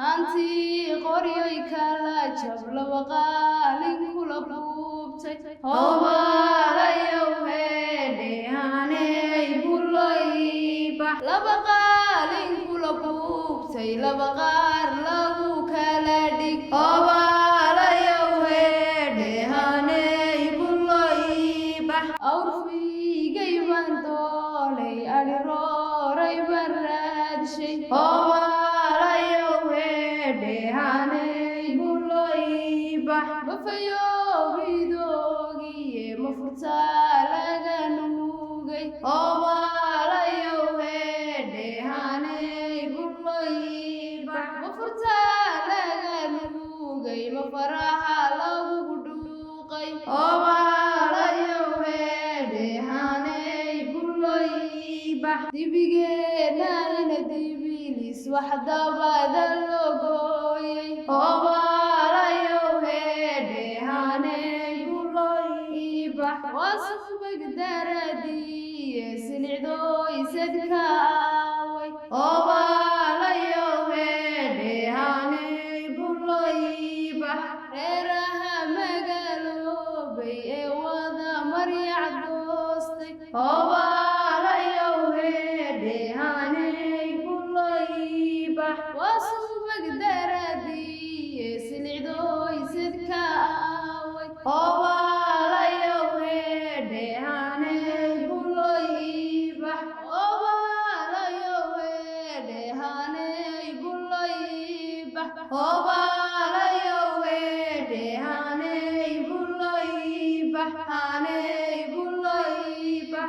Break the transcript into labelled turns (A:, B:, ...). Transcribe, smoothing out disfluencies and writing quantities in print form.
A: Hanti qoryoy kala jabla waqaalin kula buubtay hobalayow hedhehaney buloyba laba qaalin kula buubtay laba qaar lagu kala dhig hobalayow hedhehaney buloyba awrfiigay baan doolay adhirooray baraadshay Mafayowidogiye mafurtalaga nugay hobalayow hedhehaney buloyba mafurtalaga nugay mafaraha lagu dhuuqay hobalayow hedhehaney buloyba dibigeena ina dibilis wax dabada logooyay wasubag daradiye silicdooy sadkaaway hobalayow hedhehaney buloyba reeraha magaaloobay ee wada maryac doostay hobalayow hedhehaney buloyba wasubag daradiye silicdooy sadkaaway Haney buloyba